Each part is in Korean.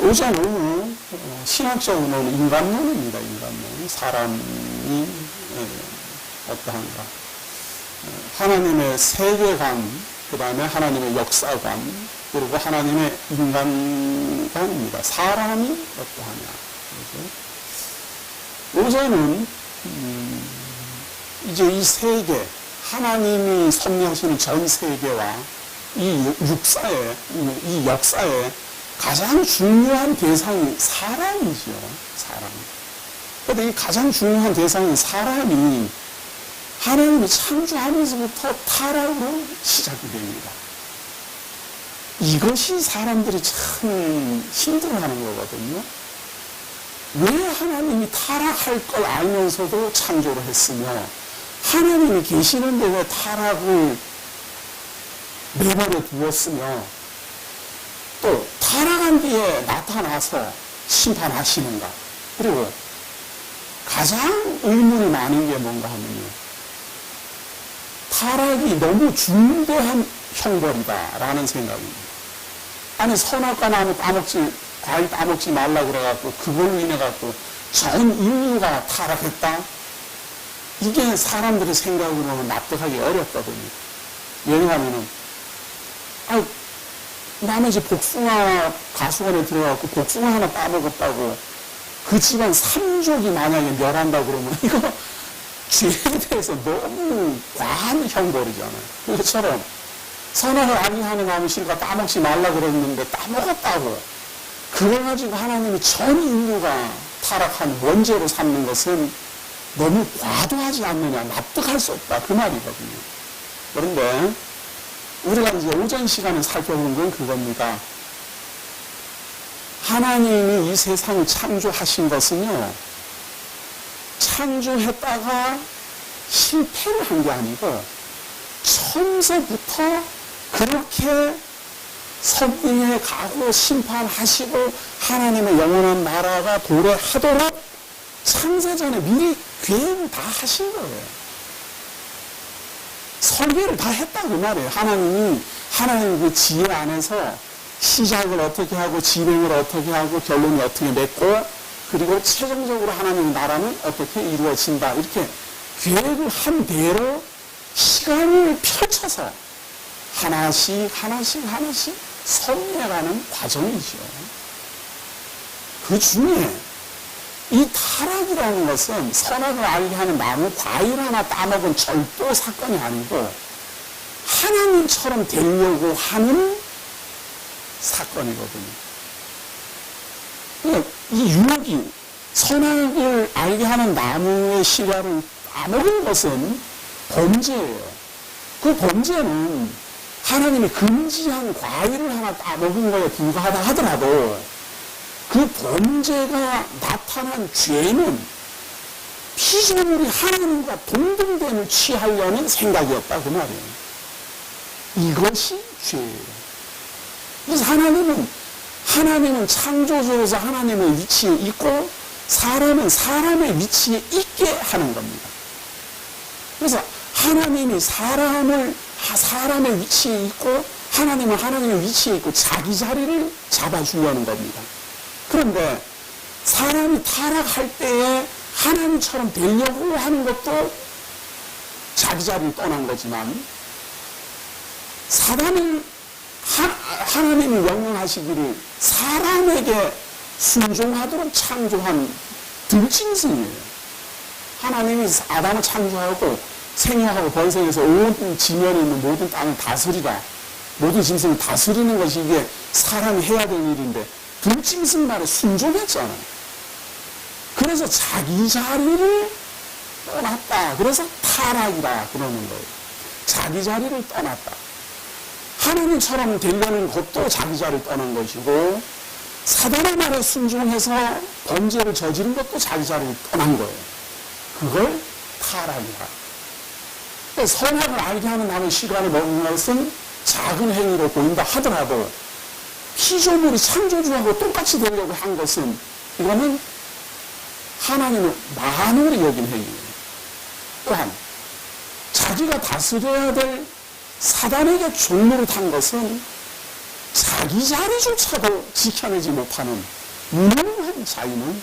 오전은 신학적으로는 인간론입니다. 인간론. 사람이 어떠한가. 하나님의 세계관, 그 다음에 하나님의 역사관, 그리고 하나님의 인간관입니다. 사람이 어떠하냐. 오전은 이제 이 세계, 하나님이 섭리하시는 전 세계와 이 육사에, 이 역사에 가장 중요한 대상이 사람이죠. 사람. 그런데 이 가장 중요한 대상인 사람이 하나님이 창조하면서부터 타락으로 시작이 됩니다. 이것이 사람들이 참 힘들어하는 거거든요. 왜 하나님이 타락할 걸 알면서도 창조를 했으며 하나님이 계시는데 왜 타락을 내버려 두었으며 또 타락한 뒤에 나타나서 심판하시는가. 그리고 가장 의문이 많은 게 뭔가 하면요, 타락이 너무 중대한 형벌이다라는 생각입니다. 아니 선악과 나무 따먹지, 과일 따먹지 말라 그래갖고 그걸로 인해갖고 전 인류가 타락했다? 이게 사람들의 생각으로는 납득하기 어렵거든요. 왜냐하면은 남의 집 복숭아 가수원에 들어가고 복숭아 하나 따먹었다고 그 집안 3족이 만약에 멸한다 그러면 이거 죄에 대해서 너무 과한 형벌이잖아요. 그것처럼 선악을 알리하는 나무 실과 따먹지 말라 그랬는데 따먹었다고 그래가지고 하나님이 전 인류가 타락한 원죄로 삼는 것은 너무 과도하지 않느냐, 납득할 수 없다 그 말이거든요. 그런데 우리가 이제 오전 시간에 살펴본 건 그겁니다. 하나님이 이 세상을 창조하신 것은요, 창조했다가 실패를 한 게 아니고 처음서부터 그렇게 섭리해 가고 심판하시고 하나님의 영원한 나라가 도래하도록 창세전에 미리 계획을 다 하신 거예요. 설계를 다 했다 그 말이에요. 하나님의 그 지혜 안에서 시작을 어떻게 하고 진행을 어떻게 하고 결론이 어떻게 맺고 그리고 최종적으로 하나님의 나라는 어떻게 이루어진다. 이렇게 계획을 한 대로 시간을 펼쳐서 하나씩 섭리해가는 과정이죠. 그 중에 이 타락이라는 것은 선악을 알게 하는 나무 과일 하나 따먹은 절도 사건이 아니고 하나님처럼 되려고 하는 사건이거든요. 이 유혹이 선악을 알게 하는 나무의 씨앗을 따먹은 것은 범죄예요. 그 범죄는 하나님이 금지한 과일을 하나 따먹은 거에 불과하다 하더라도 그 범죄가 나타난 죄는 피조물이 하나님과 동등됨을 취하려는 생각이었다 그 말이에요. 이것이 죄예요. 그래서 하나님은 창조주로서 하나님의 위치에 있고 사람은 사람의 위치에 있게 하는 겁니다. 그래서 하나님이 사람의 위치에 있고 하나님은 하나님의 위치에 있고 자기 자리를 잡아주려는 겁니다. 그런데 사람이 타락할 때에 하나님처럼 되려고 하는 것도 자기 자리를 떠난 거지만 사단은 하나님이 명령하시기를 사람에게 순종하도록 창조한 들짐승이에요. 하나님이 아담을 창조하고 생애하고 번성해서 온 지면에 있는 모든 땅을 다스리라. 모든 짐승을 다스리는 것이 이게 사람이 해야 될 일인데 들짐승 말에 순종했잖아요. 그래서 자기 자리를 떠났다. 그래서 타락이라 그러는 거예요. 자기 자리를 떠났다. 하나님처럼 되려는 것도 자기 자리를 떠난 것이고 사단의 말에 순종해서 범죄를 저지른 것도 자기 자리를 떠난 거예요. 그걸 타락이라. 선악을 알게 하는 나무 시간을 먹는 것은 작은 행위로 보인다 하더라도 피조물이 창조주하고 똑같이 되려고 한 것은 이거는 하나님을 만으로 여긴 행위예요. 또한 자기가 다스려야 될 사단에게 종로를 탄 것은 자기 자리조차도 지켜내지 못하는 무능한 자유는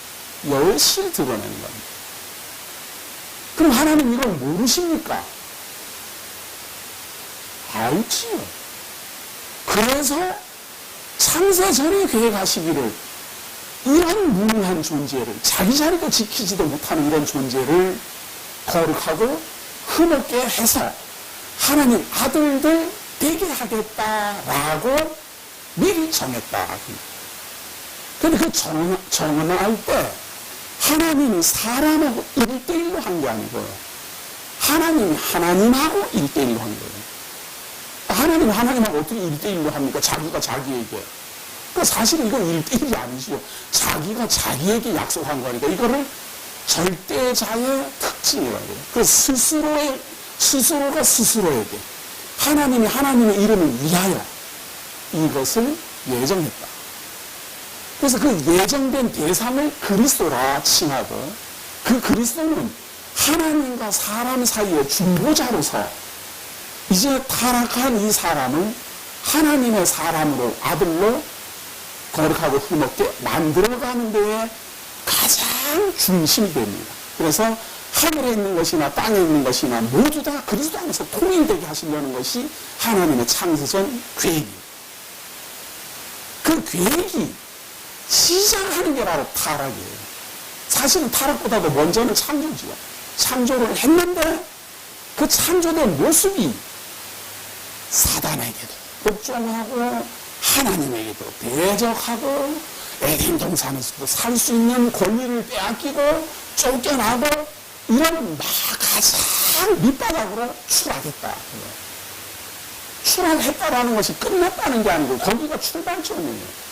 여실히 드러내는 겁니다. 그럼 하나님 이걸 모르십니까? 알지요. 그래서 창세전에 계획하시기를 이런 무능한 존재를, 자기 자리도 지키지도 못하는 이런 존재를 거룩하고 흠없게 해서 하나님 아들들 되게 하겠다라고 미리 정했다. 그런데 그 정할 때 하나님이 사람하고 1대1로 한 게 아니고요. 하나님이 하나님하고 1대1로 한 거예요. 하나님이 하나님하고 어떻게 1대1로 합니까? 자기가 자기에게. 그러니까 사실은 이건 1대1이 아니죠. 자기가 자기에게 약속한 거니까 이거를 절대자의 특징이라고 해요. 그래서 스스로가 스스로에게 하나님이 하나님의 이름을 위하여 이것을 예정했다. 그래서 그 예정된 대상을 그리스도라 칭하고 그 그리스도는 하나님과 사람 사이의 중보자로서 이제 타락한 이 사람을 하나님의 사람으로 아들로 거룩하고 흠없게 만들어가는 데에 가장 중심이 됩니다. 그래서 하늘에 있는 것이나 땅에 있는 것이나 모두 다 그리스도 안에서 통일되게 하시려는 것이 하나님의 창세전 계획입니다. 그 계획이 시작하는 게 바로 타락이에요. 사실은 타락보다도 먼저는 창조지요. 창조를 했는데 그 창조된 모습이 사단에게도 복종하고 하나님에게도 대적하고 에덴 동산에서도 살 수 있는 권리를 빼앗기고 쫓겨나고 이런 가장 밑바닥으로 추락했다. 추락했다라는 것이 끝났다는 게 아니고 거기가 출발점이에요.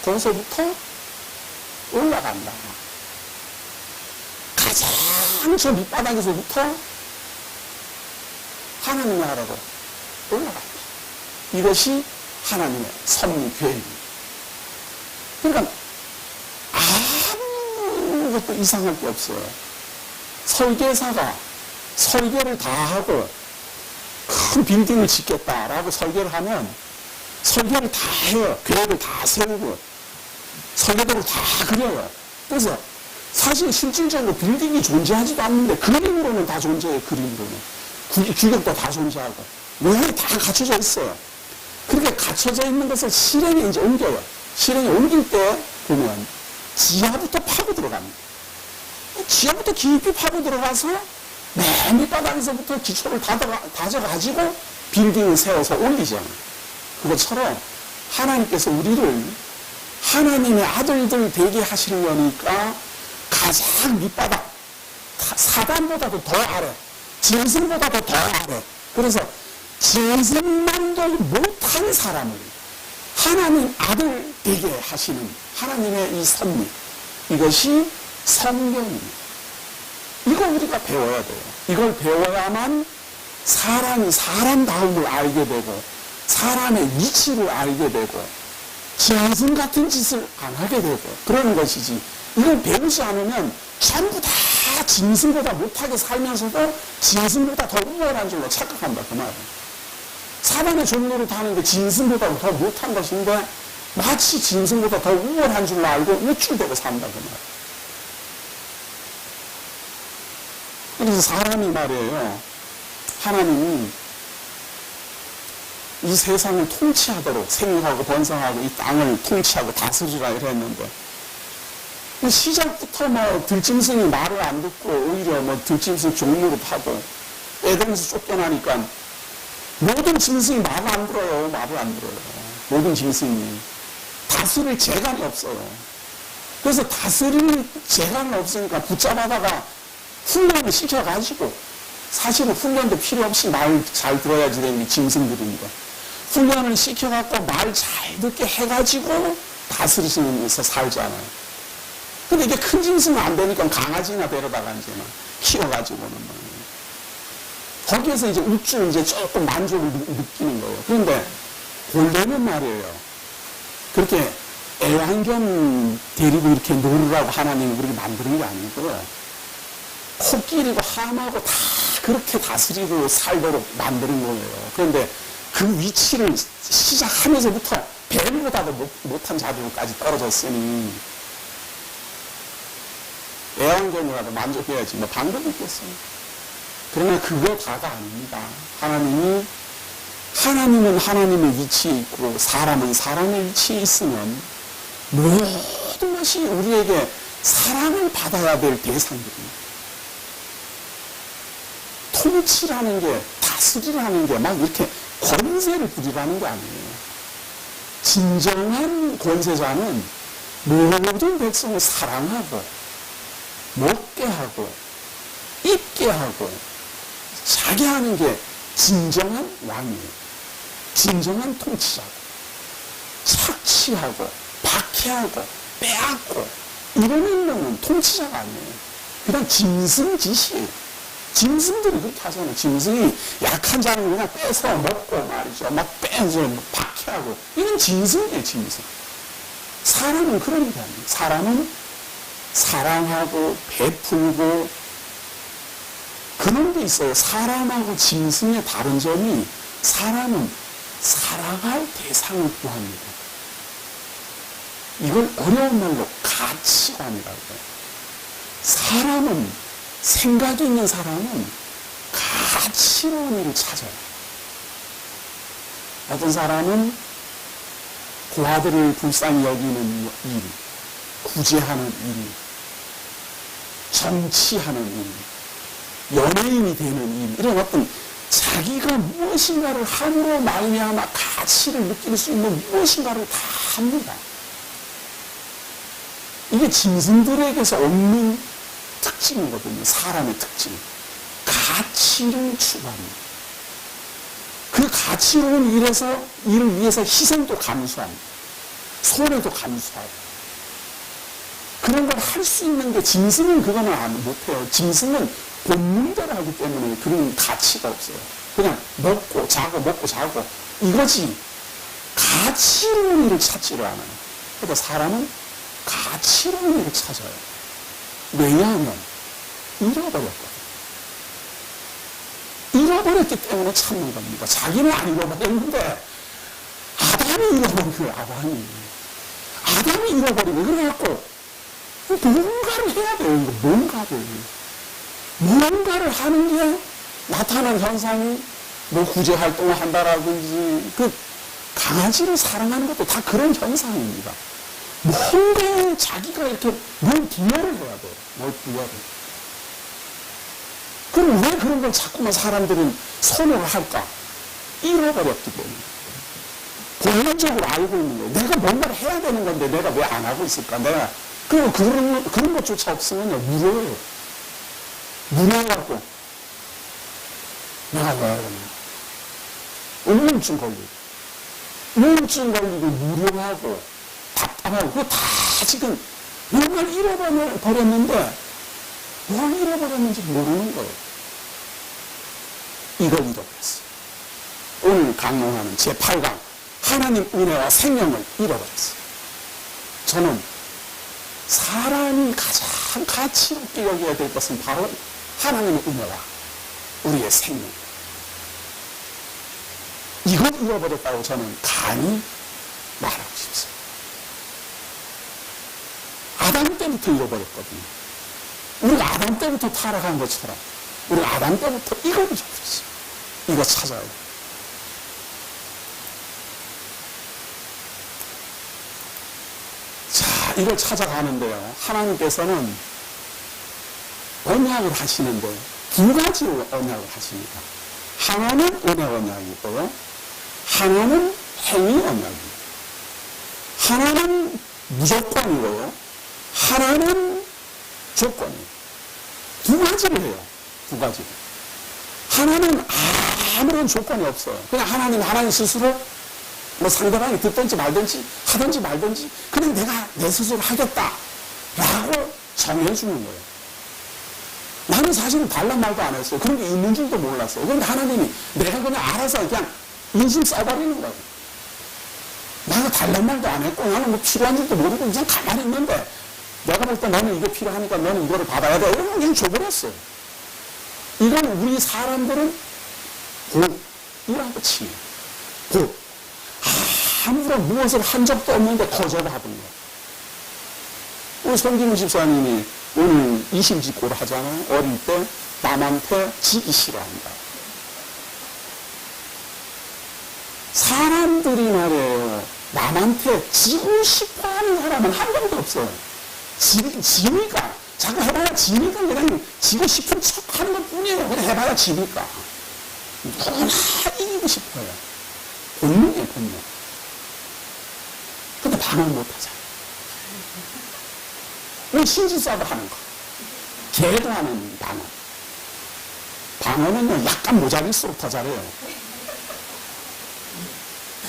거기서부터 올라간다. 가장 저 밑바닥에서부터 하나님 나라로 올라간다. 이것이 하나님의 섭리 계획입니다. 그러니까 아무것도 이상할 게 없어요. 설계사가 설계를 다 하고 큰 빌딩을 짓겠다라고 설계를 하면 설계를 다 해요. 계획을 다 세우고 설계도를 다 그려요. 그래서 사실 실질적으로 빌딩이 존재하지도 않는데 그림으로는 다 존재해요. 그림으로는. 규격도 다 존재하고 외형이 다 갖춰져 있어요. 그렇게 갖춰져 있는 것을 실행에 이제 옮겨요. 실행에 옮길 때 보면 지하부터 파고 들어갑니다. 지하부터 깊이 파고 들어가서 맨 밑바닥에서부터 기초를 다져가지고 빌딩을 세워서 올리죠. 그것처럼 하나님께서 우리를 하나님의 아들들 되게 하시려니까 가장 밑바닥, 사단보다도 더 아래, 짐승보다도 더 아래. 그래서 짐승만도 못한 사람을 하나님 아들 되게 하시는 하나님의 이 섭리, 이것이 성경입니다. 이걸 우리가 배워야 돼요. 이걸 배워야만 사람이 사람다움을 알게 되고 사람의 위치를 알게 되고 짐승 같은 짓을 안 하게 되고 그러는 것이지, 이걸 배우지 않으면 전부 다 짐승보다 못하게 살면서도 짐승보다 더 우월한 줄로 착각한다 그 말이에요. 사단의 종로를 타는 게 짐승보다 더 못한 것인데 마치 짐승보다 더 우월한 줄로 알고 우쭐대고 산다 그 말이에요. 그래서 사람이 말이에요, 하나님이 이 세상을 통치하도록 생육하고 번성하고 이 땅을 통치하고 다스리라 이랬는데 시작부터 뭐 들짐승이 말을 안 듣고 오히려 뭐 들짐승 종로를 타고 에덴에서 쫓겨나니까 모든 짐승이 말을 안 들어요. 말을 안 들어요. 모든 짐승이 다스릴 재간이 없어요. 그래서 다스릴 재간이 없으니까 붙잡아다가 훈련을 시켜가지고, 사실은 훈련도 필요 없이 말 잘 들어야지 되는 게 짐승들입니다. 훈련을 시켜갖고 말 잘 듣게 해가지고 다스리시면서 살잖아요. 근데 이게 큰 짐승은 안 되니까 강아지나 데려다가 이제 키워가지고는 거기에서 이제 이제 조금 만족을 느끼는 거예요. 그런데 본래는 말이에요, 그렇게 애완견 데리고 이렇게 놀으라고 하나님이 그렇게 만드는 게 아니고요, 코끼리고 하마고 다 그렇게 다스리고 살도록 만드는 거예요. 그런데 그 위치를 시작하면서부터 뱀보다도 못한 자들까지 떨어졌으니 애완견이라도 만족해야지 뭐 방법이 있겠어요. 그러나 그거 다가 아닙니다. 하나님은 하나님의 위치에 있고 사람은 사람의 위치에 있으면 모든 것이 우리에게 사랑을 받아야 될 대상들입니다. 통치라는 게, 다스리라는 게 막 이렇게 권세를 부리라는 게 아니에요. 진정한 권세자는 모든 백성을 사랑하고 먹게 하고 입게 하고 자게 하는 게 진정한 왕이에요. 진정한 통치자고 착취하고 박해하고 빼앗고 이러는 놈은 통치자가 아니에요. 그냥 짐승짓이에요. 짐승들이 그렇게 하잖아요. 짐승이 약한 자는 그냥 뺏어 먹고 말이죠. 막 빼서 박해하고 이건 짐승이에요. 짐승. 사람은 그런 게 아니에요. 사람은 사랑하고 베풀고 그런 게 있어요. 사람하고 짐승의 다른 점이 사람은 사랑할 대상을 구합니다. 이걸 어려운 말로 가치관이라고 해요. 사람은, 생각이 있는 사람은 가치로운 일을 찾아요. 어떤 사람은 고아들을 불쌍히 여기는 일, 구제하는 일, 정치하는 일, 연예인이 되는 일, 이런 어떤 자기가 무엇인가를 함으로 말미암아 가치를 느낄 수 있는 무엇인가를 다 합니다. 이게 짐승들에게서 없는 특징이거든요. 사람의 특징. 가치를 추구합니다. 그 가치로운 일을 위해서 희생도 감수합니다. 손해도 감수하고. 그런 걸 할 수 있는 게 짐승은 그거는 못해요. 짐승은 본능대로 하기 때문에 그런 가치가 없어요. 그냥 먹고 자고 이거지. 가치로운 일을 찾지를 않아요. 그러니까 사람은 가치로운 일을 찾아요. 왜냐하면 잃어버렸거든요. 잃어버렸기 때문에 찾는 겁니다. 자기는 안 잃어버렸는데 아담이 잃어버린 거예요. 아담이 잃어버리고 그래갖고 뭔가를 해야 돼요. 뭔가를 하는 게 나타나는 현상이 뭐 구제 활동을 한다라든지 그 강아지를 사랑하는 것도 다 그런 현상입니다. 뭔가에 자기가 이렇게 뭘 부여를 해야 돼요. 뭘 부여를. 그럼 왜 그런 걸 자꾸만 사람들은 선호를 할까? 잃어버렸기 때문에. 본능적으로 알고 있는 거예요. 내가 뭔가를 해야 되는 건데 내가 왜 안 하고 있을까? 내가 그런 것조차 없으면요, 무료예요. 무료해갖고 내가 왜 그러냐. 우울증 걸리고 무료하고 답답하고 그거 다 지금 뭔가를 잃어버렸는데 뭘 잃어버렸는지 모르는 거예요. 이걸 잃어버렸어요. 오늘 강론하는 제8강 하나님 은혜와 생명을 잃어버렸어요. 저는 사람이 가장 가치롭게 여겨야 될 것은 바로 하나님의 은혜와 우리의 생명. 이걸 잃어버렸다고 저는 감히 말하고 싶습니다. 아담 때부터 잃어버렸거든요. 우리가 아담 때부터 타락한 것처럼 우리가 아담 때부터 이걸 잃어버렸어요. 이거 찾아요. 자, 이걸 찾아가는데요. 하나님께서는 언약을 하시는데 두 가지로 언약을 하십니다. 하나는 은혜 언약이고요. 하나는 행위 언약입니다. 하나는 무조건이고요. 하나는 조건이에요. 두 가지를 해요. 두 가지. 하나는 아무런 조건이 없어요. 그냥 하나님 스스로 뭐 상대방이 듣든지 말든지 하든지 말든지 그냥 내가 내 스스로 하겠다라고 정해주는 거예요. 나는 사실은 달란 말도 안 했어요. 그런 게 있는 줄도 몰랐어요. 그런데 하나님이 내가 그냥 알아서 그냥 인심 써버리는 거예요. 나는 달란 말도 안 했고 나는 뭐 필요한 줄도 모르고 그냥 가만히 있는데 내가 볼 때 너는 이거 필요하니까 너는 이거를 받아야 돼. 이런 그냥 줘버렸어요. 이건 우리 사람들은 복이라고 치요. 복. 아무런 무엇을 한 적도 없는데 거절을 하던 거예요. 우리 손기문 집사님이 오늘 이심직고를 하잖아요. 어릴 때 남한테 지기 싫어한다. 사람들이 말이에요. 남한테 지고 싶어 하는 사람은 한 명도 없어요. 지니까. 자꾸 해봐야 지니까 그냥 지고 싶은 척 하는 것 뿐이에요. 그냥 해봐야 지니까. 누구나 이기고 싶어요. 본능이에요, 본능. 근데 반응 못 하잖아요. 왜 신지사도 하는 거. 개도 하는 방어. 방어는요, 약간 모자랄수록 더 잘해요.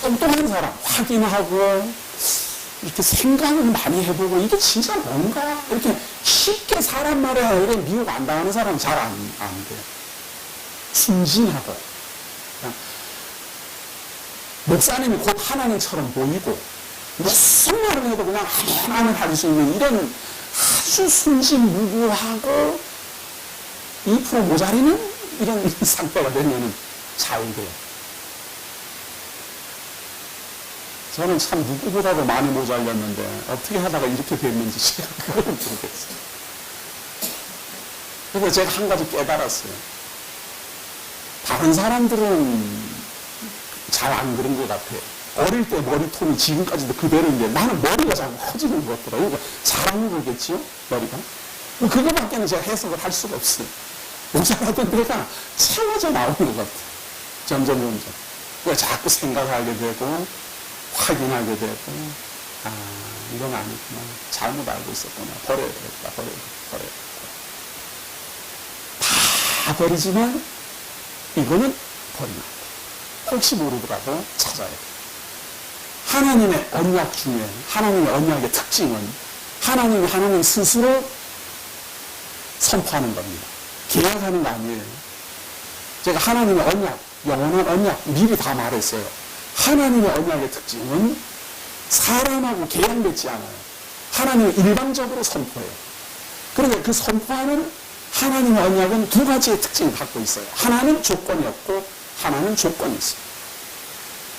뚱뚱한 사람, 확인하고, 이렇게 생각을 많이 해보고, 이게 진짜 뭔가, 이렇게 쉽게 사람 말에 이렇게 미혹 안 당하는 사람은 잘 안 돼요. 순진하고, 그냥 목사님이 곧 하나님처럼 보이고, 무슨 말을 해도 그냥 하나님 할 수 있는 이런 아주 순진무구하고 2% 모자리는 이런 상태가 되면은 잘 돼요. 저는 참 누구보다도 많이 모자랐는데 어떻게 하다가 이렇게 됐는지 제가 그걸 모르겠어요. 그래서 제가 한 가지 깨달았어요. 다른 사람들은 잘 안 그런 것 같아요. 어릴 때 머리통이 지금까지도 그대로인데 나는 머리가 자꾸 커지는 것 같더라고요. 그러니까 잘하는 거겠지요? 머리가? 그거밖에는 제가 해석을 할 수가 없어요. 모자라던 데가 채워져 나오는 것 같아요. 점점. 그래서 자꾸 생각하게 되고 확인하게 되고 이건 아니구나. 잘못 알고 있었구나. 버려야 되겠다. 다 버리지만 이거는 버리면 안 돼. 혹시 모르더라도 찾아야 돼. 하나님의 언약 중에 하나님의 언약의 특징은 하나님 스스로 선포하는 겁니다. 계약하는 거 아니에요. 제가 하나님의 언약, 영원한 언약 미리 다 말했어요. 하나님의 언약의 특징은 사람하고 계약맺지 않아요. 하나님은 일방적으로 선포해요. 그런데 그 선포하는 하나님의 언약은 두 가지의 특징을 갖고 있어요. 하나는 조건이 없고 하나는 조건이 있어요.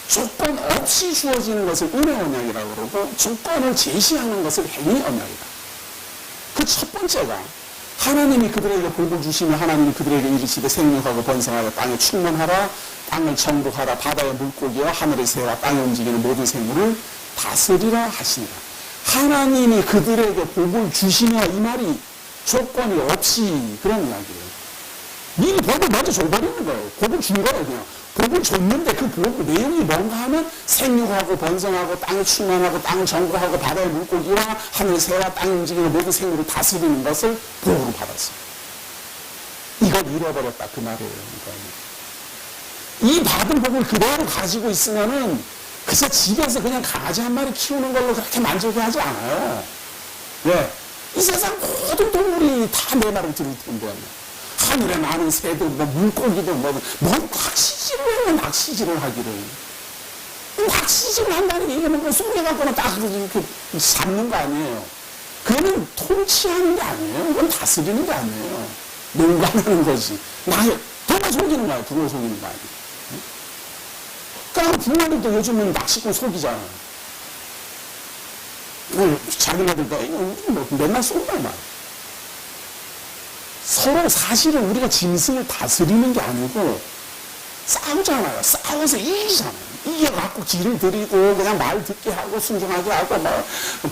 조건 없이 주어지는 것을 은혜 언약이라고 그러고 조건을 제시하는 것을 행위 언약이다. 그 첫 번째가 하나님이 그들에게 복을 주시며 하나님이 그들에게 이르시되 생육하고 번성하여 땅에 충만하라 땅을 정복하라 바다의 물고기와 하늘의 새와 땅에 움직이는 모든 생물을 다스리라 하시니라. 하나님이 그들에게 복을 주시며 이 말이 조건이 없이 그런 이야기예요. 미리 복을 먼저 줘버리는 거예요. 복을 준 거예요, 그냥. 복을 줬는데 그 복 내용이 뭔가 하면 생육하고 번성하고 땅을 충만하고 땅을 정복하고 바다의 물고기와 하늘 새와 땅에 움직이는 모든 생물을 다스리는 것을 복으로 받았어요. 이걸 잃어버렸다 그 말이에요. 이 받은 복을 그대로 가지고 있으면은 그저 집에서 그냥 강아지 한 마리 키우는 걸로 그렇게 만족하지 않아요. 왜? 이 세상 모든 동물이 다 내 말을 들을 텐데 하늘에 많은 새들, 물고기들, 낚시질을 해요, 낚시질을 하기를. 낚시질을 한다는 얘기는 뭐 쏘겨갖고는 딱 이렇게 잡는 거 아니에요. 그거는 통치하는 게 아니에요. 이건 다스리는 게 아니에요. 농간하는 거지. 붕어 속이는 거야, 붕어 속이는 거 아니에요. 그러니까 붕어들도 요즘은 낚시꾼 속이잖아요. 자기네들도 맨날 쏜단 말이에요. 서로 사실은 우리가 짐승을 다스리는 게 아니고 싸우잖아요. 싸워서 이기잖아요. 이겨갖고 길을 들이고 그냥 말 듣게 하고 순종하게 하고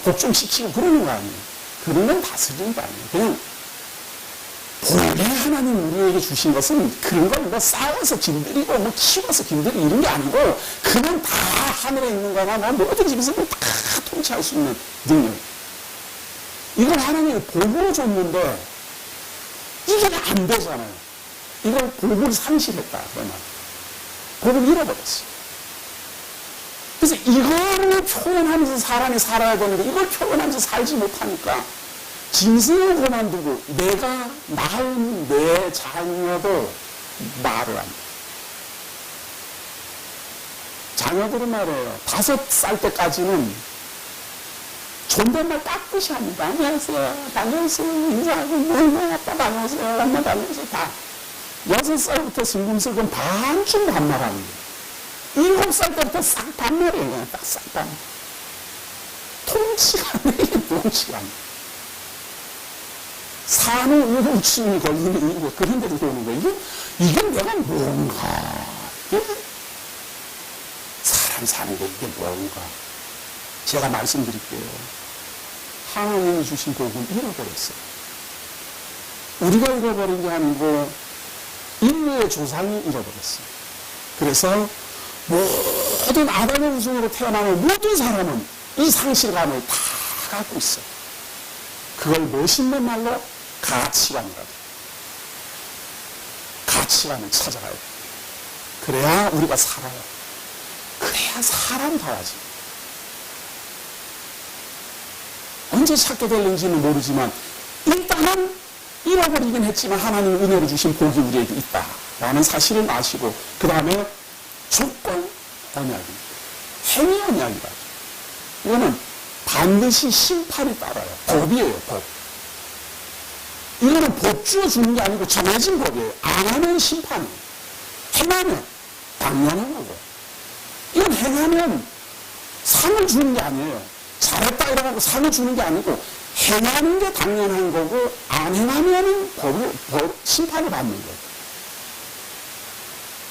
복종시키고 그러는 거 아니에요. 그런 건 다스리는 거 아니에요. 그냥 본래 하나님 우리에게 주신 것은 그런 걸 싸워서 길들이고 키워서 길들이고 이런 게 아니고 그냥 다 하늘에 있는 거나 모든 짐승을 다 통치할 수 있는 능력. 이걸 하나님이 복으로 줬는데 이게 안 되잖아요. 이걸 복을 상실했다. 그러면 복을 잃어버렸어요. 그래서 이거를 표현하면서 사람이 살아야 되는데 이걸 표현하면서 살지 못하니까 짐승을 그만두고 내가 낳은 내 자녀도 말을 안 해. 자녀들은 말이에요. 5살 때까지는 존댓말 깍듯이 합니다. 안녕하세요. 다녀오세요. 인사하고, 아빠 다녀오세요. 엄마 다녀오세요. 다. 6살부터 슬금슬금 반쯤 반말하는 거예요. 7살 때부터 싹 반말이에요. 그냥 딱 싹 반말. 통치가 안 돼. 이게 통치가 안 돼. 산후우울증이 걸리는 이유가 그런 데서 오는 거예요. 이게 내가 뭔가. 사람 사는 게 이게 뭔가. 제가 말씀드릴게요. 하나님이 주신 복은 잃어버렸어요. 우리가 잃어버린 게 아니고 인류의 조상이 잃어버렸어요. 그래서 모든 아담의 후손으로 태어나는 모든 사람은 이 상실감을 다 갖고 있어요. 그걸 멋있는 말로 가치관이라고. 가치관을 찾아가야 돼요. 그래야 우리가 살아요. 그래야 사람다워지. 언제 찾게 될는지는 모르지만 일단은 잃어버리긴 했지만 하나님의 은혜로 주신 복이 우리에게 있다라는 사실을 아시고 그 다음에 조건 언약입니다. 행위 언약이다. 이거는 반드시 심판이 따라요. 법이에요. 법. 이거는 법 주어주는 게 아니고 정해진 법이에요. 안 하면 심판이에요. 행하면 당연한 거고. 이건 행하면 상을 주는 게 아니에요. 잘했다 이러고 상을 주는 게 아니고 행하는 게 당연한 거고 안 행하면 심판을 받는 거예요.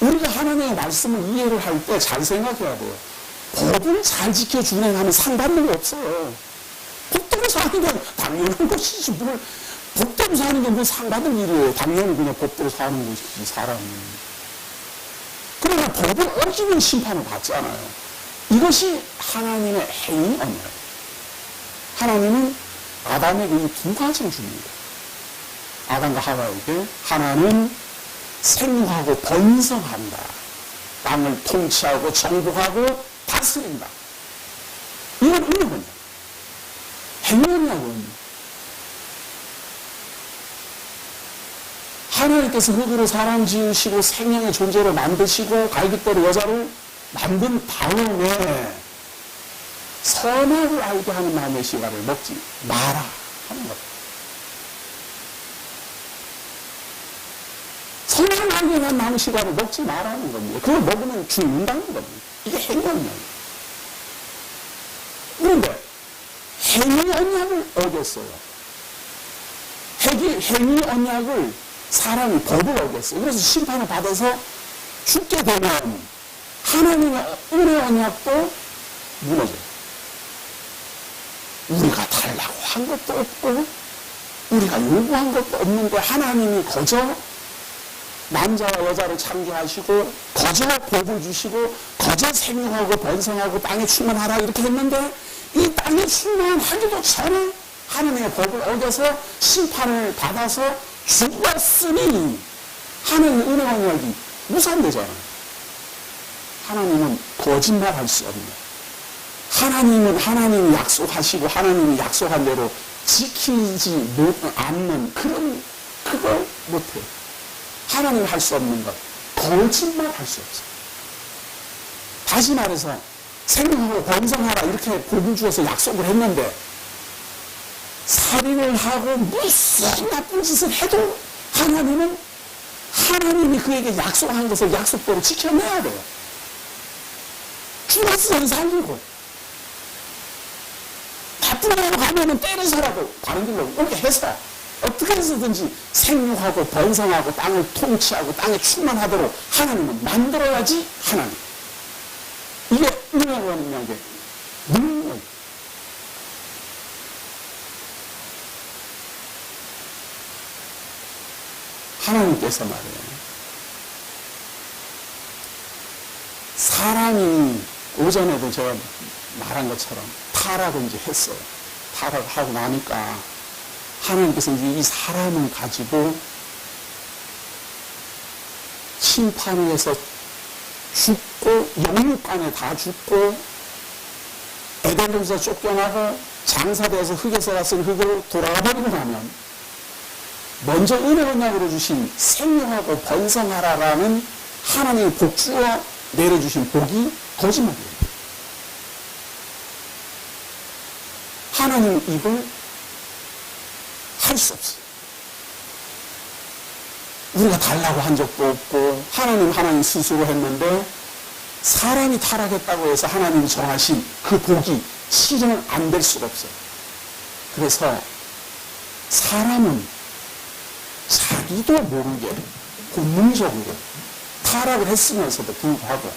우리가 하나님의 말씀을 이해를 할 때 잘 생각해야 돼요. 법을 잘 지켜 준행하면 상 받는 거 없어요. 법대로 사는 게 당연한 것이지 뭘 법대로 사는 게 뭐 상 받을 일이에요. 당연히 그냥 법대로 사는 것이지 사람은. 그러나 법을 어기면 심판을 받지 않아요. 이것이 하나님의 행위 언약이에요. 하나님은 아담에게 이 두 가지를 줍니다. 아담과 하와에게 하나는 생육하고 번성한다. 땅을 통치하고 정복하고 다스린다. 이건 언약이에요. 행위언약은 하나님께서 흙으로 사람 지으시고 생명의 존재로 만드시고 갈빗대로 여자를 만든 다음에 선악을 알게 하는 마음의 시간을 먹지 마라 하는 것. 선악을 알게 하는 마음의 시간을 먹지 마라는 겁니다. 그걸 먹으면 죽는다는 겁니다. 이게 행위 언약이에요. 그런데 행위 언약을 어겼어요. 행위 언약을 사람이 법을 어겼어요. 그래서 심판을 받아서 죽게 되면 하나님의 은혜 언약도 무너져요. 우리가 달라고 한 것도 없고 우리가 요구한 것도 없는 거 하나님이 거저 남자와 여자를 창조하시고 거저 복을 주시고 거저 생육하고 번성하고 땅에 충만하라 이렇게 했는데 이 땅에 충만하기도 전에 하나님의 법을 어겨서 심판을 받아서 죽었으니 하나님의 은혜 언약이 무산되잖아요. 하나님은 거짓말할 수 없는. 하나님은 하나님이 약속하시고 하나님이 약속한 대로 지키지 않는 그걸 못해요. 하나님이 할 수 없는 것. 거짓말 할 수 없어요. 다시 말해서 생명하고 번성하라 이렇게 복을 주어서 약속을 했는데 살인을 하고 무슨 나쁜 짓을 해도 하나님이 그에게 약속한 것을 약속대로 지켜내야 돼요. 죽었으면 살리고 나쁜 데로 가면은 때려서라도 다른 길로 오게 해서 어떻게 해서든지 생육하고 번성하고 땅을 통치하고 땅에 충만하도록 하나님은 만들어야지 하나님. 이게 은혜원명의 능력. 하나님께서 말이에요. 사람이 오전에도 제가 말한 것처럼 타락을 이제 했어요. 타락을 하고 나니까 하나님께서 이제 이 사람을 가지고 심판을 해서 죽고 영육간에 다 죽고 에덴 동산에서 쫓겨나고 장사되어서 흙에서 갔을 흙으로 돌아가 버리고 나면 먼저 은혜 언약으로 주신 생명하고 번성하라라는 하나님의 복주어 내려주신 복이 거짓말이에요. 하나님 이걸 할 수 없어요. 우리가 달라고 한 적도 없고 하나님 스스로 했는데 사람이 타락했다고 해서 하나님이 정하신 그 복이 실현 안 될 수가 없어요. 그래서 사람은 자기도 모르게 본능적으로 타락을 했으면서도 불구하고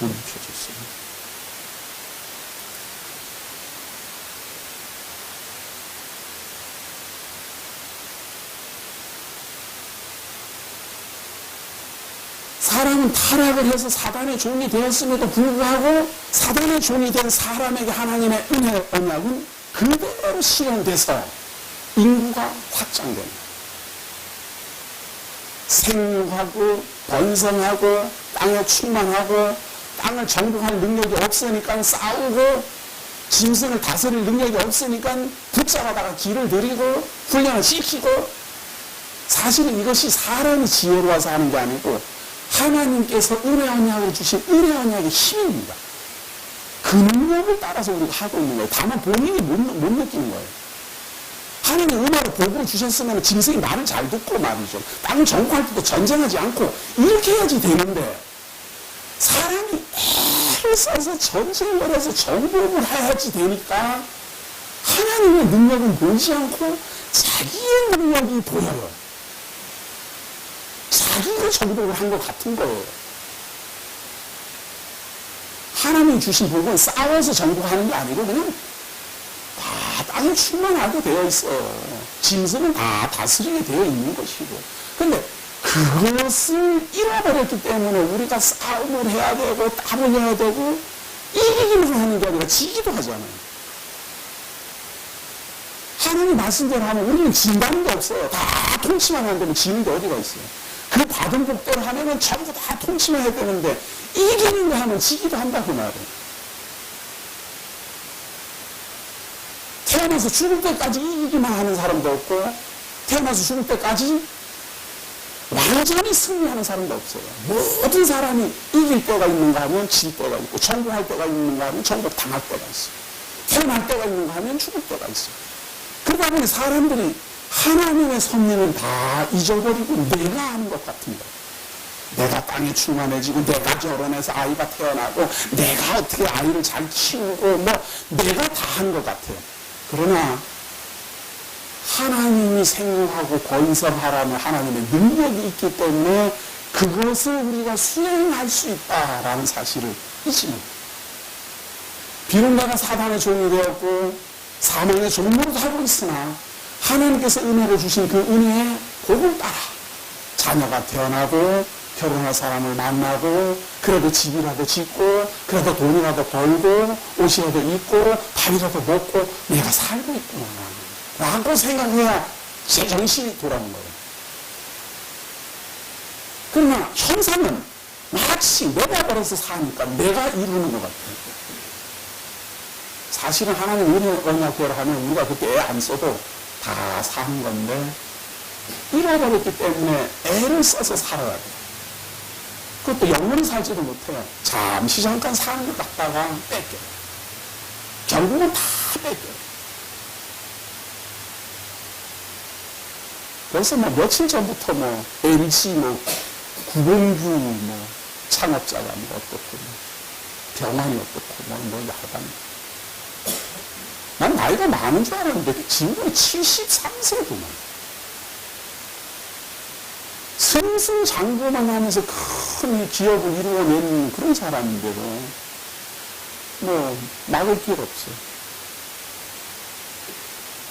멈춰졌어요. 사람은 타락을 해서 사단의 종이 되었음에도 불구하고 사단의 종이 된 사람에게 하나님의 은혜 언약은 그대로 실현돼서 인구가 확장됩니다. 생육하고 번성하고 땅에 충만하고 땅을 정복할 능력이 없으니까 싸우고 짐승을 다스릴 능력이 없으니까 붙잡아다가 길을 들이고 훈련을 시키고, 사실은 이것이 사람이 지혜로워서 하는 게 아니고 하나님께서 은혜 언약을 주신 은혜 언약의 힘입니다. 그 능력을 따라서 우리가 하고 있는 거예요. 다만 본인이 못 느끼는 거예요. 하나님 은혜를 복으로 주셨으면 짐승이 말을 잘 듣고 말이죠. 땅을 정복할 때도 전쟁하지 않고 이렇게 해야지 되는데, 사람이 애를 써서 전쟁을 해서 정복을 해야지 되니까 하나님의 능력은 보이지 않고 자기의 능력이 보여요. 자기가 정복을 한 것 같은 거예요. 하나님이 주신 복은 싸워서 정복하는 게 아니고 그냥 다 땅에 충만하게 되어 있어. 짐승은 다 다스리게 되어 있는 것이고. 근데 그것을 잃어버렸기 때문에 우리가 싸움을 해야 되고 땀을 해야 되고 이기기만 하는 게 아니라 지기도 하잖아요. 하나님 말씀대로 하면 우리는 진다는 게 없어요. 다 통치만 한다면 지는 게 어디가 있어요. 그 받은 복대로 하면은 전부 다 통치만 해야 되는데 이기는 거 하면 지기도 한다고 말이에요. 태어나서 죽을 때까지 이기기만 하는 사람도 없고 태어나서 죽을 때까지 완전히 승리하는 사람도 없어요. 모든 사람이 이길 때가 있는가 하면 질 때가 있고 정복할 때가 있는가 하면 정복당할 때가 있어요. 태어날 때가 있는가 하면 죽을 때가 있어요. 그러다 보니 사람들이 하나님의 섭리는 다 잊어버리고 내가 하는 것 같은 거예요. 내가 땅에 충만해지고 내가 결혼해서 아이가 태어나고 내가 어떻게 아이를 잘 키우고 뭐 내가 다 한 것 같아요. 그러나 하나님이 생육하고 번성하라는 하나님의 능력이 있기 때문에 그것을 우리가 수행할 수 있다라는 사실을 잊지 못해요. 비록 내가 사단의 종이 되었고 사망의 종으로 살고 있으나 하나님께서 은혜를 주신 그 은혜의 복을 따라 자녀가 태어나고 결혼할 사람을 만나고 그래도 집이라도 짓고 그래도 돈이라도 벌고 옷이라도 입고 밥이라도 먹고 내가 살고 있구나 라고 생각해야 제 정신이 돌아오는 거예요. 그러나 형상은 마치 내가 벌어서 사니까 내가 이루는 것 같아요. 사실은 하나님 은혜 언약대로 하면 우리가 그때 애 안 써도 다 사는 건데 잃어버렸기 때문에 애를 써서 살아야 돼요. 그것도 영원히 살지도 못해요. 잠시 잠깐 사는 것 같다가 뺏겨요. 결국은 다 뺏겨요. 그래서 뭐 며칠 전부터 뭐 LG 뭐 구본부 뭐 창업자가 뭐 어떻고 뭐 병원이 어떻고 뭐 야단. 난 나이가 많은 줄 알았는데 지금 73세구만. 승승장구만 하면서 큰 기업을 이루어낸 그런 사람인데도 뭐 막을 길 없어요.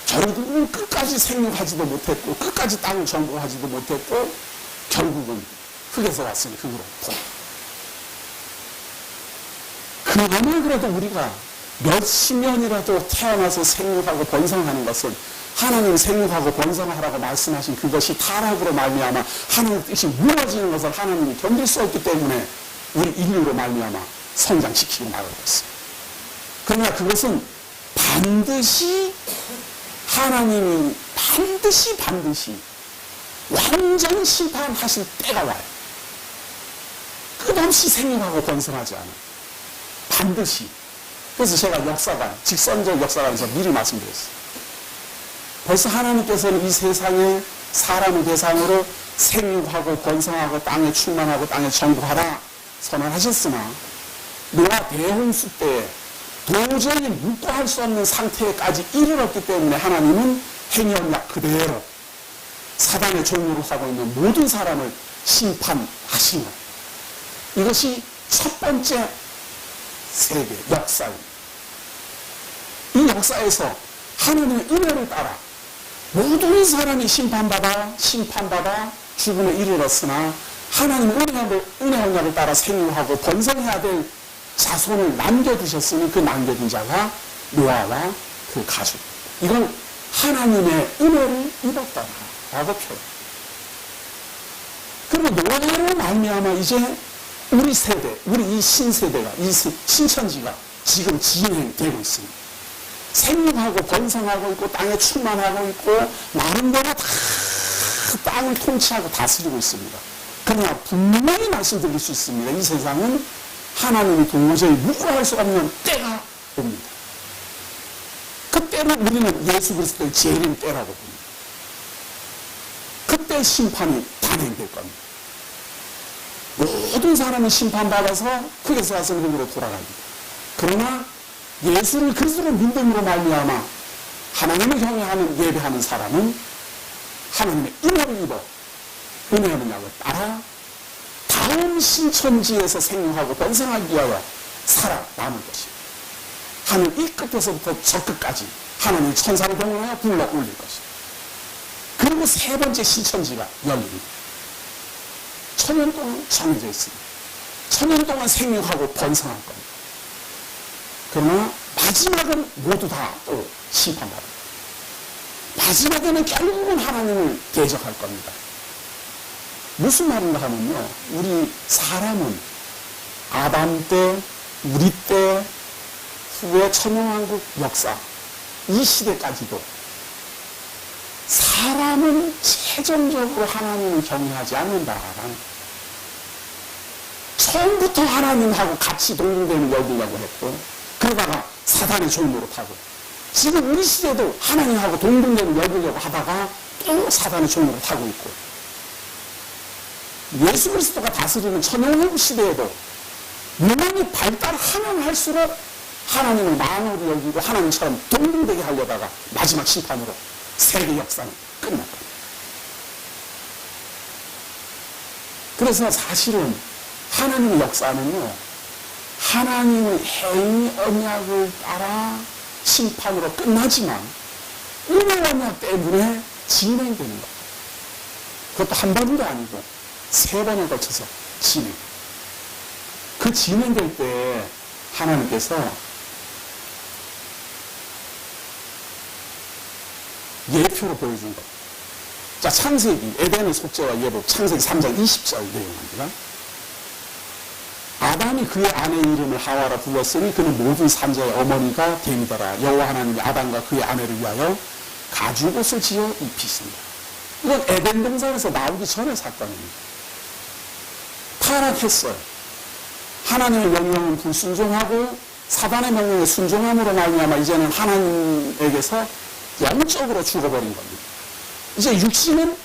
결국은 끝까지 생육하지도 못했고 끝까지 땅을 정복하지도 못했고 결국은 흙에서 왔으니 흙으로 그나마 그래도 우리가 몇십 년이라도 태어나서 생육하고 번성하는 것은 하나님 생육하고 번성하라고 말씀하신 그것이 타락으로 말미암아 하나님의 뜻이 무너지는 것을 하나님이 견딜 수 없기 때문에 우리 인류로 말미암아 성장시키고 나가고 있어요. 그러나 그것은 반드시 하나님이 반드시 완전 심판하실 때가 와요. 끝없이 생육하고 번성하지 않아요. 반드시. 그래서 제가 역사관, 직선적 역사관에서 미리 말씀드렸어요. 벌써 하나님께서는 이 세상에 사람을 대상으로 생육하고 번성하고 땅에 충만하고 땅에 정복하라 선언하셨으나 노아 대홍수 때에 도저히 묵과할 수 없는 상태까지 이르렀기 때문에 하나님은 행위 언약 그대로 사단의 종로로 하고 있는 모든 사람을 심판하신 것. 이것이 첫 번째 세계 역사입니다. 이 역사에서 하나님의 은혜를 따라 모든 사람이 심판받아 죽음에 이르렀으나 하나님의 은혜 언약을 따라 생육하고 번성해야 될 자손을 남겨두셨으니 그 남겨둔 자가 노아와 그 가족. 이건 하나님의 은혜를 입었다라고 표현. 그리고 노아로 말미암아 이제 우리 세대, 우리 이 신세대가, 이 신천지가 지금 진행되고 있습니다. 생육하고 번성하고 있고 땅에 충만하고 있고 나름대로 다 땅을 통치하고 다스리고 있습니다. 그러나 분명히 말씀드릴 수 있습니다. 이 세상은 하나님이 도저히 묵과할 수 없는 때가 옵니다. 그 때를 우리는 예수 그리스도의 재림 때라고 봅니다. 그때 심판이 단행될 겁니다. 모든 사람은 심판받아서 흙에서 와서 흙으로 돌아갑니다. 그러나 예수를 그리스도를 믿음으로 말미암아 하나님을 경외하는 예배하는 사람은 하나님의 은혜를 입어 은혜의 언약을 따라 다음 신천지에서 생육하고 번성하기 위하여 살아남을 것입니다. 하늘 이 끝에서부터 저 끝까지 하나님의 천사를 동원하여 불러 올릴 것입니다. 그리고 세 번째 신천지가 열립니다. 1000년 동안 정해져 있습니다. 1000년 동안 생육하고 번성할 겁니다. 그러나 마지막은 모두 다 또 심판받습니다. 마지막에는 결국은 하나님을 대적할 겁니다. 무슨 말인가 하면요, 우리 사람은 아담 때, 우리 때, 후에 천년왕국 역사, 이 시대까지도 사람은 최종적으로 하나님을 경외하지 않는다라는, 처음부터 하나님하고 같이 동등됨을 여기려고 했고, 그러다가 사단의 종로로 타고, 지금 우리 시대도 하나님하고 동등됨을 여기려고 하다가 또 사단의 종로로 타고 있고, 예수 그리스도가 다스리는 천년왕국 시대에도 문명이 발달하면 할수록 하나님을 만으로 여기고 하나님처럼 동등되게 하려다가 마지막 심판으로 세계 역사는 끝날 겁니다. 그래서 사실은 하나님의 역사는요, 하나님의 행위 언약을 따라 심판으로 끝나지만 은혜 언약 때문에 진행되는 겁니다. 그것도 한 번도 아니고 세 번에 걸쳐서 진행. 그 진행될 때 하나님께서 예표로 보여준 것. 자, 창세기, 에덴의 속죄와 예법, 창세기 3장 20절 내용입니다. 아담이 그의 아내의 이름을 하와라 불렀으니 그는 모든 산자의 어머니가 됨이더라. 여호와 하나님이 아담과 그의 아내를 위하여 가죽옷을 지어 입히십니다. 이건 에덴 동산에서 나오기 전의 사건입니다. 타락했어요. 하나님의 명령은 불순종하고 사단의 명령에 순종함으로 말미암아 이제는 하나님에게서 영적으로 죽어버린 겁니다. 이제 육신은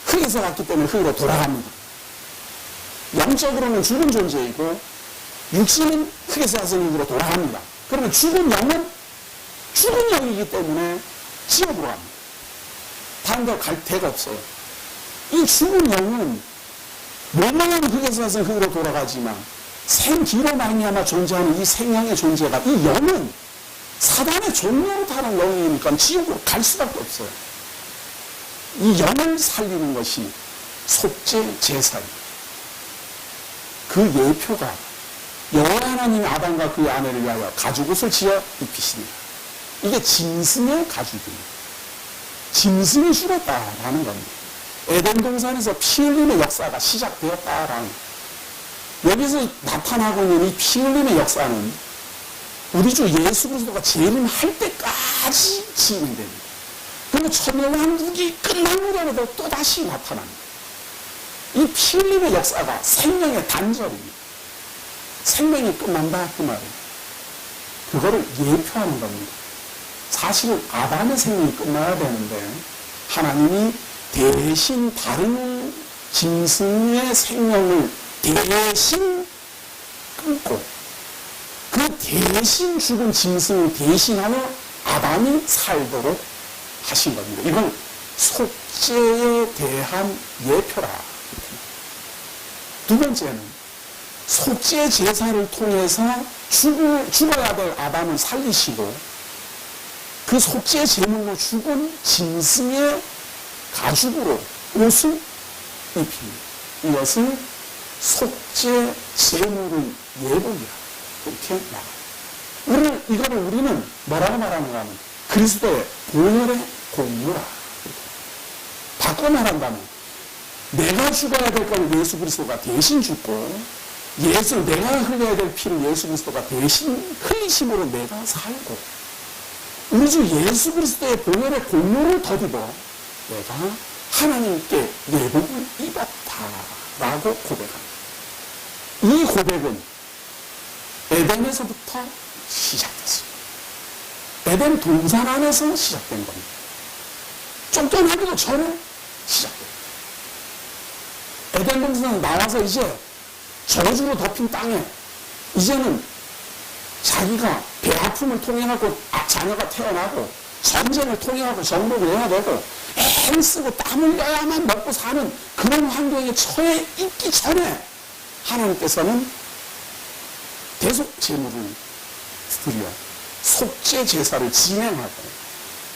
흙에서 왔기 때문에 흙으로 돌아갑니다. 영적으로는 죽은 존재이고 육신은 흙에서 와서 흙으로 돌아갑니다. 그러면 죽은 영은 죽은 영이기 때문에 지옥으로 갑니다. 다른 데 갈 데가 없어요. 이 죽은 영은 몸은 흙에서 와서 흙으로 돌아가지만 생기로 말미암아 존재하는 이 생명의 존재가, 이 영은 사단의 종로로 타는 영이니까 지옥으로 갈 수밖에 없어요. 이 영을 살리는 것이 속죄 제사입니다. 그 예표가 여호와 하나님이 아담과 그의 아내를 위하여 가죽옷을 지어 입히시니, 이게 짐승의 가죽입니다. 짐승이 죽었다라는 겁니다. 에덴 동산에서 피 흘림의 역사가 시작되었다라는, 여기서 나타나고 있는 이 피 흘림의 역사는 우리 주 예수 그리스도가 재림할 때까지 진행됩니다. 그리고 천년왕국이 끝난 무렵에도 또다시 나타납니다. 이 피 흘림의 역사가 생명의 단절입니다. 생명이 끝난다 그 말이에요. 그거를 예표하는 겁니다. 사실은 아담의 생명이 끝나야 되는데 하나님이 대신 다른 짐승의 생명을 대신 끊고 그 대신 죽은 짐승을 대신하여 아담이 살도록 하신 겁니다. 이건 속죄에 대한 예표라. 두 번째는 속죄 제사를 통해서 죽어야 될 아담을 살리시고 그 속죄 제물로 죽은 짐승의 가죽으로 옷을 입힙니다. 이것을 속죄 제물의 예복이라 이렇게 말합니다. 이거를 우리는 뭐라고 말하는가 하면 그리스도의 보혈의 공유라. 바꿔 말한다면 내가 죽어야 될 걸 예수 그리스도가 대신 죽고 내가 흘려야 될 피를 예수 그리스도가 대신 흘리심으로 내가 살고 우리 주 예수 그리스도의 보혈의 공로를 더디어 내가 하나님께 예복을 입었다라고 고백합니다. 이 고백은 에덴에서부터 시작됐습니다. 에덴 동산 안에서 시작된 겁니다. 쫓겨나기도 전에 시작됩니다. 에덴 동산 나와서 이제 저주로 덮인 땅에 이제는 자기가 배 아픔을 통해갖고 자녀가 태어나고 전쟁을 통해갖고 정복을 해야 되고 애를 쓰고 땀을 흘려야만 먹고 사는 그런 환경에 처해 있기 전에 하나님께서는 대속 제물을 드려 속죄 제사를 진행하고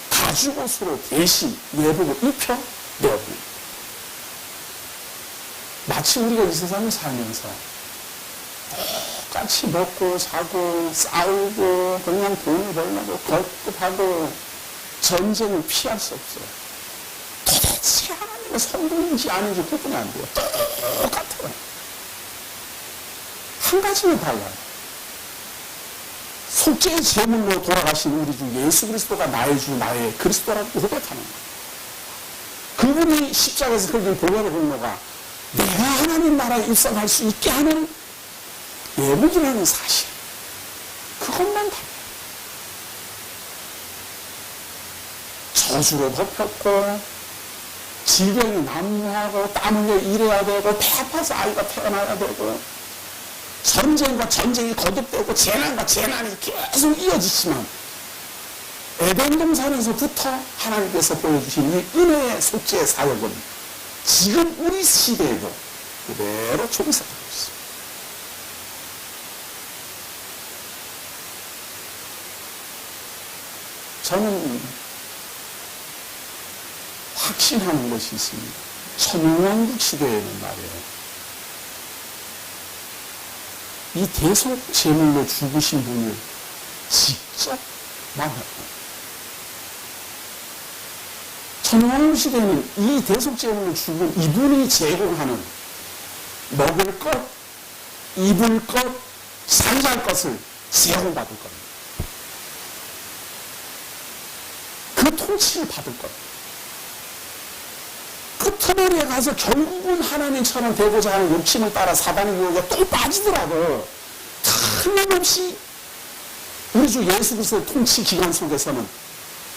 가죽옷으로 대신 예복을 입혀 내어봅니다. 마치 우리가 이 세상을 살면서 똑같이 먹고 사고 싸우고 그냥 돈을 벌려고 걸급하고 전쟁을 피할 수 없어요. 도대체 하나님의 성도인지 아닌지 구분이 안 돼요. 똑같아요. 한 가지는 달라요. 속죄의 제물로 돌아가신 우리 주 예수 그리스도가 나의 주 나의 그리스도라고 고백하는 거예요. 그분이 십자가에서 흘린 보혈의 공로가 내가 하나님 나라에 입성할 수 있게 하는 예복이라는 사실. 그것만 달라요. 저주로 덮였고 질병이 난무하고 땀 흘려 일해야 되고 배 아파서 아이가 태어나야 되고 전쟁과 전쟁이 거듭되고 재난과 재난이 계속 이어지지만 에덴 동산에서부터 하나님께서 보여주신 이 은혜의 속죄의 사역은 지금 우리 시대에도 그대로 종사하고 있습니다. 저는 확신하는 것이 있습니다. 천연왕국 시대에는 말이에요. 이 대속 제물로 죽으신 분을 직접 만났고 천연왕국 시대에는 이 대속 제물로 죽은 이분이 제공하는 먹을 것, 입을 것, 살잘 것을 제공받을 겁니다. 그 통치를 받을 겁니다. 끝머리에 가서 결국은 하나님처럼 되고자 하는 욕심을 따라 사단의 유혹에 또 빠지더라도 틀림없이 우리 주 예수 그리스도의 통치 기간 속에서는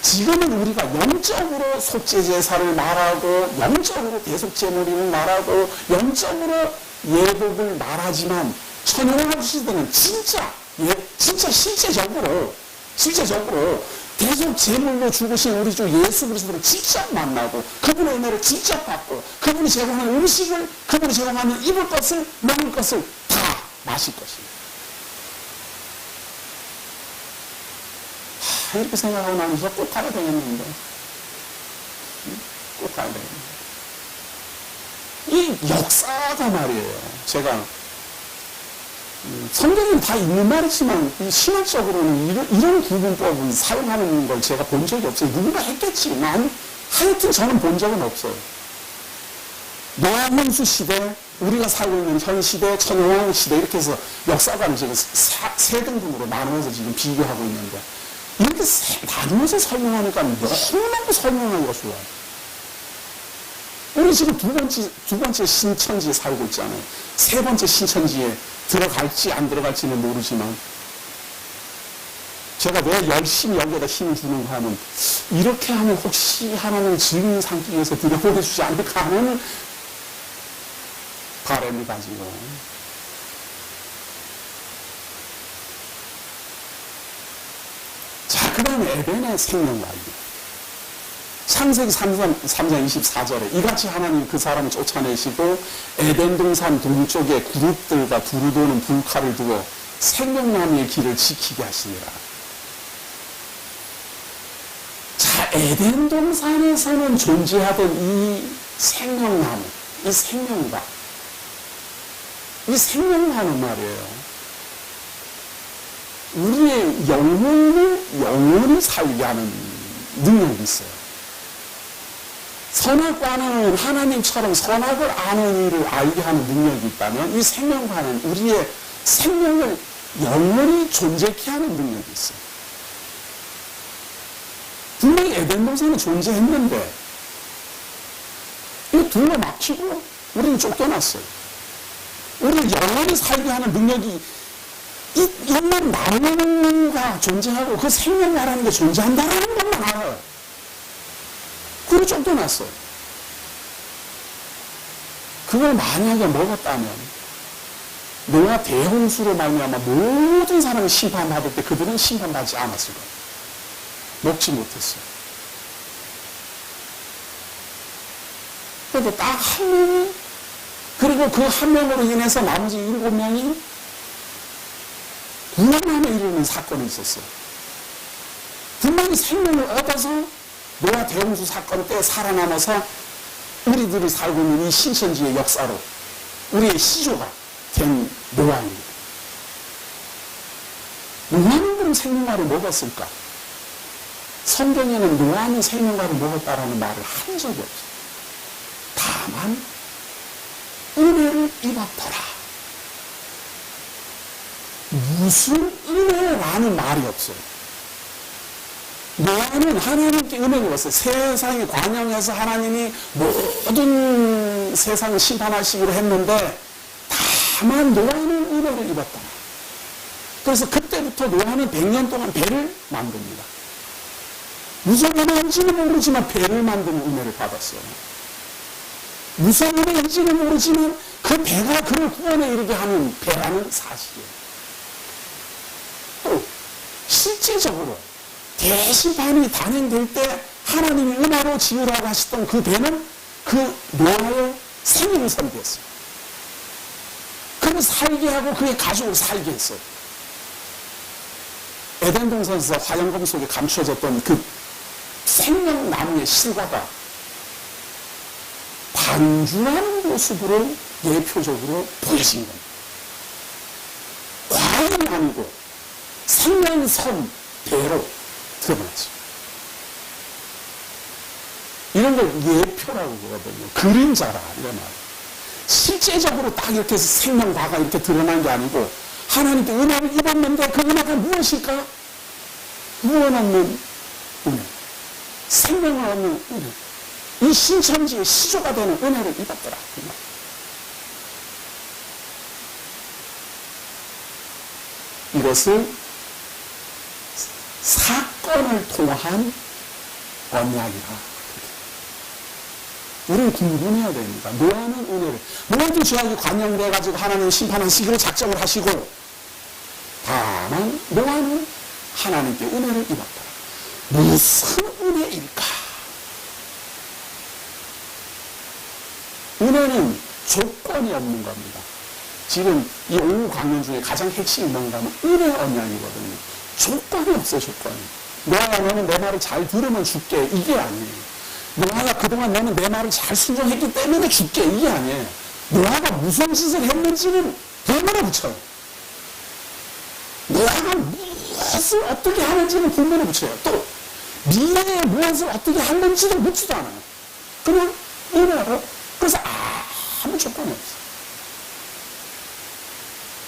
지금은 우리가 영적으로 속죄제사를 말하고 영적으로 대속제물을 말하고 영적으로 예복을 말하지만 천연왕국 시대는 진짜 실제적으로 대속제물로 죽으신 우리 주 예수 그리스도를 직접 만나고 그분의 은혜를 직접 받고 그분이 제공하는 음식을 그분이 제공하는 입을 것을 먹을 것을 다 마실 것입니다. 이렇게 생각하고 나면서 꼭 가야 되겠는데 꼭 가야 되겠는데 이 역사가 말이에요. 제가 성경은 다 있는 말이지만 이 신학적으로는 이런 구분법을 사용하는 걸 제가 본 적이 없어요. 누군가 했겠지만 하여튼 저는 본 적은 없어요. 노아홍수 시대, 우리가 살고 있는 현 시대, 천연왕국 시대 이렇게 해서 역사관을 지금 세 등분으로 나누어서 지금 비교하고 있는데 이렇게 나누어서 설명하니까 너무너무 설명하기가 좋아요. 우리 지금 두 번째 신천지에 살고 있잖아요. 세 번째 신천지에 들어갈지 안 들어갈지는 모르지만 제가 왜 열심히 여기에다 힘을 주는가 하면 이렇게 하면 혹시 하나님을 즐기는 상기 위해서 들여보내주지 않을까 하는 바람을 가지고 자, 그 다음에 에덴의 생명관리. 창세기 3장 24절에 이같이 하나님 그 사람을 쫓아내시고 에덴 동산 동쪽에 그룹들과 두루도는 불칼을 두고 생명나무의 길을 지키게 하시니라. 자, 에덴 동산에서는 존재하던 이 생명나무, 이 생명과 이 생명나무 말이에요. 우리의 영혼을 영원히 살게 하는 능력이 있어요. 선악과는 하나님처럼 선악을 아는 일을 알게 하는 능력이 있다면 이 생명과는 우리의 생명을 영원히 존재케 하는 능력이 있어요. 분명히 에덴 동산은 존재했는데 이거 둘러 막히고 우리는 쫓겨났어요. 우리를 영원히 살게 하는 능력이 이만 나무가 존재하고 그 생명과라는 게 존재한다는 것만 알아요. 그걸 쫓겨났어요. 그걸 만약에 먹었다면 노아 대홍수로 말미암아 모든 사람이 심판받을 때 그들은 심판받지 않았을 거예요. 먹지 못했어요. 그래도 딱 한 명이, 그리고 그 한 명으로 인해서 나머지 7명이 구원함에 이르는 사건이 있었어요. 분명히 생명을 얻어서 노아 대홍수 사건 때 살아남아서 우리들이 살고 있는 이 신천지의 역사로 우리의 시조가 된 노아입니다. 노아는 그럼 생명과를 먹었을까? 성경에는 노아는 생명과를 먹었다라는 말을 한 적이 없어요. 다만 은혜를 입었더라. 무슨 은혜라는 말이 없어요. 노아는 하나님께 은혜를 입었어요. 세상이 관영해서 하나님이 모든 세상을 심판하시기로 했는데 다만 노아는 은혜를 입었다. 그래서 그때부터 노아는 100년 동안 배를 만듭니다. 무슨 은혜인지는 모르지만 배를 만드는 은혜를 받았어요. 무슨 은혜인지는 모르지만 그 배가 그를 구원에 이르게 하는 배라는 사실이에요. 또 실제적으로 대심판이 단행될 때 하나님이 은혜로 지으라고 하셨던 그 배는 그 노아의 생명을 설계했어요. 그를 살게 하고 그의 가족을 살게 했어요. 에덴 동산에서 화영검 속에 감추어졌던 그 생명나무의 실과가 반죽하는 모습으로 예표적으로 보여진 겁니다. 과일이 아니고 생명선 배로 드러났죠. 이런 걸 예표라고 그러거든요. 그림자라 이런 말. 실제적으로 딱 이렇게 해서 생명과가 이렇게 드러난 게 아니고 하나님께 은혜를 입었는데 그 은혜가 무엇일까? 구원 없는 은혜, 생명을 얻는 은혜, 이 신천지의 시조가 되는 은혜를 입었더라. 이것을 사건을 통한 언약이라. 우리는 구분해야 됩니다. 노아는 은혜를, 모든 죄악이 관영돼가지고 하나님 심판하시기로 작정을 하시고, 다만 노아는 하나님께 은혜를 입었다. 무슨 은혜일까? 은혜는 조건이 없는 겁니다. 지금 이 오후 강연 중에 가장 핵심이 뭔가 하면 은혜 언약이거든요. 조건이 없어요, 조건이. 노아야, 너는 내 말을 잘 들으면 줄게. 이게 아니에요. 노아가 그동안 너는 내 말을 잘 순종했기 때문에 줄게. 이게 아니에요. 노아가 무슨 짓을 했는지는 불문에 붙여요. 노아가 무엇을 어떻게 하는지는 불문에 붙여요. 또 미래에 무엇을 어떻게 하는지도 묻지도 않아요. 그냥 은혜로. 그래서 아무 조건이 없어요.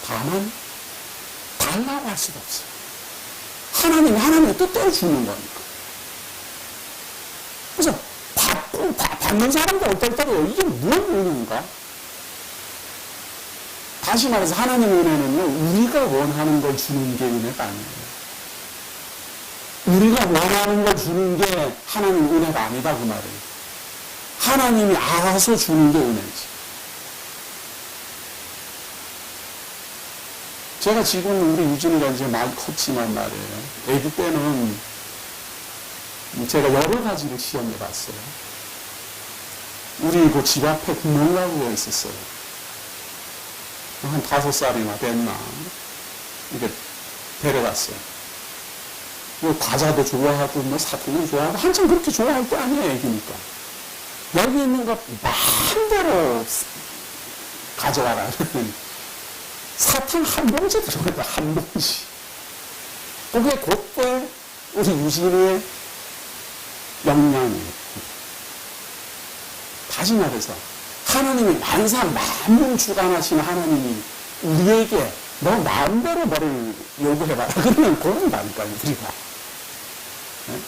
다만 달라고 할 수가 없어요. 하나님이 하나님의 뜻대로 주는 거니까. 그래서 받는 사람도 어떨까요? 이게 무슨 은혜인가? 다시 말해서 하나님의 은혜는요, 우리가 원하는 걸 주는 게 은혜가 아니에요. 우리가 원하는 걸 주는 게 하나님의 은혜가 아니다 그 말이에요. 하나님이 알아서 주는 게 은혜지. 제가 지금 우리 유진이가 이제 많이 컸지만 말이에요. 애기 때는 제가 여러 가지를 시험해 봤어요. 우리 그 집 앞에 구멍가구가 있었어요. 한 5살이나 됐나. 이렇게 데려갔어요. 뭐 과자도 좋아하고, 뭐 사탕도 좋아하고, 한참 그렇게 좋아할 때 아니에요, 애기니까. 여기 있는 거 마음대로 가져와라. 사탕 한 봉지 들어가다, 한 봉지. 그게 그때 우리 유진이의 역량이에요. 다시 말해서 하나님이 만상 만물 주관하시는 하나님이 우리에게 너 마음대로 뭐를 요구해봐라. 그러면 고른다니까요, 우리가. 네?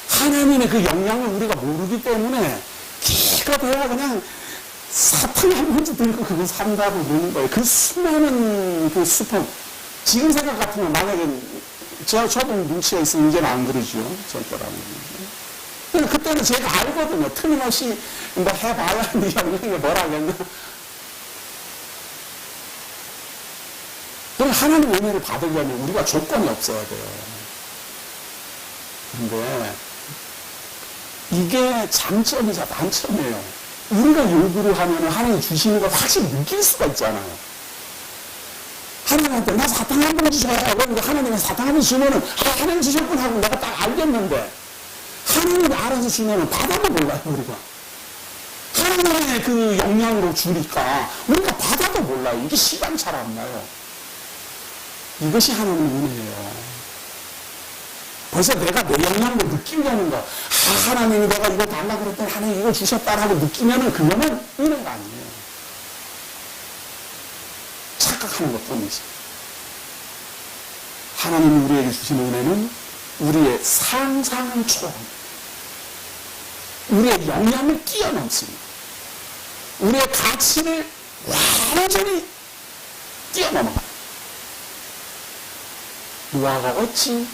하나님의 그 역량을 우리가 모르기 때문에 기가 돼야 그냥 사탕 한 번째 들고 그거 산다고 그러는 거예요. 그 수많은 그 수품. 지금 생각 같으면 만약에 저도 눈치가 있으면 이제는 안 그러죠. 절대라면. 그때는 제가 알거든요. 틀림없이 뭐 해봐야 네 역량이 뭐라겠나. 그럼 하나님 은혜를 받으려면 우리가 조건이 없어야 돼요. 근데 이게 장점이자 단점이에요. 우리가 요구를 하면 하나님 주시는 걸 확실히 느낄 수가 있잖아요. 하나님한테 나 사탕 한 봉지 줘요. 그런데 하나님이 사탕 한 봉지 주면은 하나님 주셨구나 하고 내가 딱 알겠는데 하나님이 알아서 주면은 받아도 몰라요, 우리가. 하나님의 그 역량으로 주니까 우리가 받아도 몰라요. 이게 시간이 잘 안 나요. 이것이 하나님의 은혜예요. 벌써 내가 내 역량을 느끼려는 거. 하나님이 내가 이거 달라고 그랬더니 하나님 이거 주셨다라고 느끼면은 그거는 은혜가 아니에요. 착각하는 것 뿐이지. 하나님이 우리에게 주시는 은혜는 우리의 상상을 초월합니다. 우리의 역량을 뛰어넘습니다. 우리의 가치를 완전히 뛰어넘어갑니다. 노아가 어찌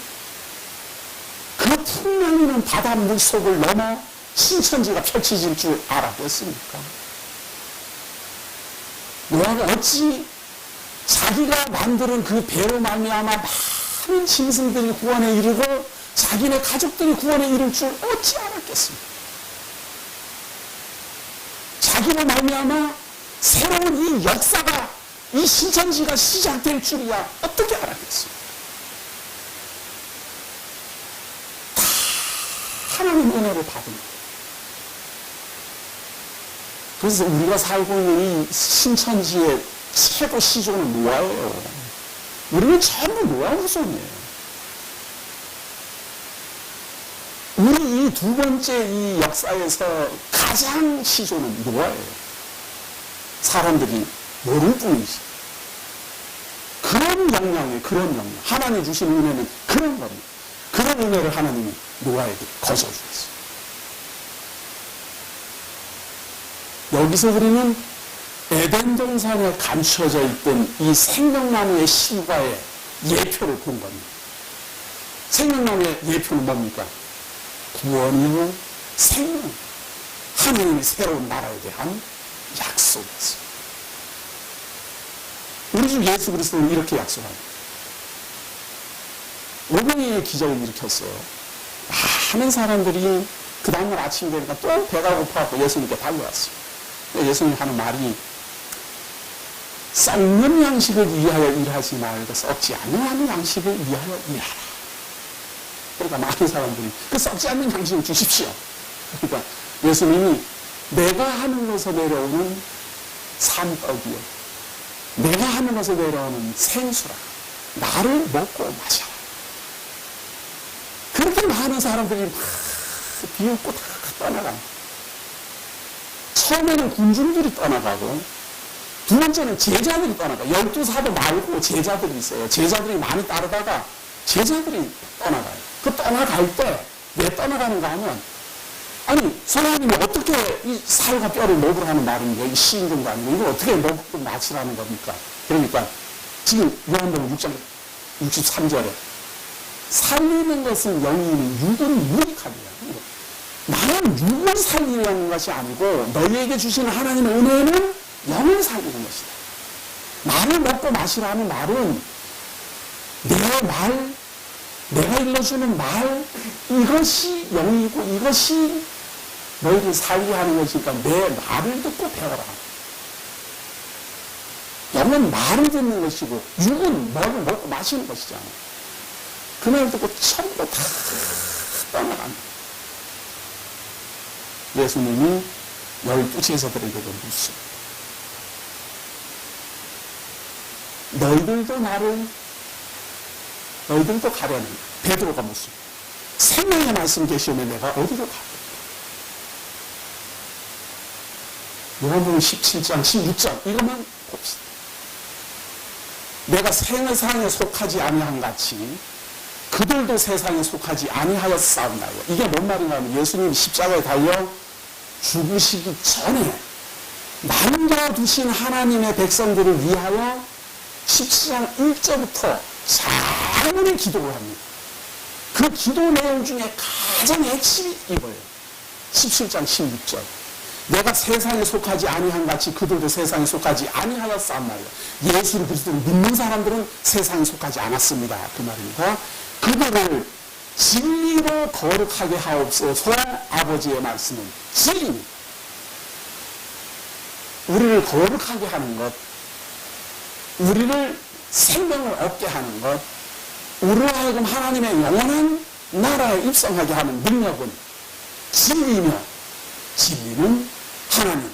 그 풍랑이는 바닷물 속을 넘어 신천지가 펼쳐질 줄 알았겠습니까? 노아가 어찌 자기가 만드는 그 배로 말미암아 많은 짐승들이 구원에 이르고 자기네 가족들이 구원에 이를 줄 어찌 알았겠습니까? 자기로 말미암아 새로운 이 역사가 이 신천지가 시작될 줄이야 어떻게 알았겠습니까? 하나님 은혜를 받은. 그래서 우리가 살고 있는 이 신천지의 최고 시조는 노아예요. 우리는 전부 노아 후손이에요. 우리 이 두 번째 이 역사에서 가장 시조는 노아예요. 사람들이 모를 뿐이지. 그런 역량이에요. 그런 역량. 하나님 주신 은혜는 그런 겁니다. 그런 은혜를 하나님이 노아에게 거저주었어요. 여기서 우리는 에덴 동산에 감춰져 있던 이 생명나무의 실과의 예표를 본 겁니다. 생명나무의 예표는 뭡니까? 구원이요 생명. 하나님의 새로운 나라에 대한 약속이었습니다. 우리 주 예수 그리스도는 이렇게 약속합니다. 오병이의 기적을 일으켰어요. 많은 사람들이 그 다음날 아침 되니까 또 배가 고파서 예수님께 달려왔어요. 예수님이 하는 말이 썩는 양식을 위하여 일하지 말고 썩지 않는 양식을 위하여 일하라. 그러니까 많은 사람들이 그 썩지 않는 양식을 주십시오. 그러니까 예수님이 내가 하늘로서 내려오는 산떡이요 내가 하늘로서 내려오는 생수라. 나를 먹고 마셔라. 그렇게 많은 사람들이 막 비웃고 다 떠나갑니다. 처음에는 군중들이 떠나가고 두 번째는 제자들이 떠나가요. 12사도 말고 제자들이 있어요. 제자들이 많이 따르다가 제자들이 떠나가요. 그 떠나갈 때 왜 떠나가는가 하면 아니 선생님이 어떻게 이 살과 뼈를 먹으라 하는 말입니까? 이 시인종도 아니고 이걸 어떻게 먹고 마시라는 겁니까? 그러니까 지금 요한복음 6장 63절에 살리는 것은 영이니 육은 무익합니다. 나는 육을 살리려는 것이 아니고 너희에게 주시는 하나님의 은혜는 영을 살리는 것이다. 나를 먹고 마시라는 말은 내 말, 내가 일러주는 말 이것이 영이고 이것이 너희를 살게 하는 것이니까 내 말을 듣고 배워라. 영은 말을 듣는 것이고 육은 먹고 마시는 것이잖아. 그 말 듣고 전부 다 떠나간다. 예수님이 12 제자들에게도 묻습니다. 너희들도 가려는 베드로가 묻습니다. 생명의 말씀 계시면 내가 어디로 가겠다. 요한복음 17장 16절 이것만 봅시다. 내가 세상에 속하지 아니한 같이 그들도 세상에 속하지 아니하였사옵나요. 이게 뭔 말인가 하면 예수님이 십자가에 달려 죽으시기 전에 남겨두신 하나님의 백성들을 위하여 17장 1절부터 장문의 기도를 합니다. 그 기도 내용 중에 가장 핵심이 이거예요. 17장 16절. 내가 세상에 속하지 아니한 같이 그들도 세상에 속하지 아니하였사옵나요. 예수를 그리스도를 믿는 사람들은 세상에 속하지 않았습니다. 그 말입니다. 그들을 진리로 거룩하게 하옵소서. 아버지의 말씀은 진리입니다. 우리를 거룩하게 하는 것, 우리를 생명을 얻게 하는 것, 우리로 하여금 하나님의 영원한 나라에 입성하게 하는 능력은 진리이며 진리는 하나님,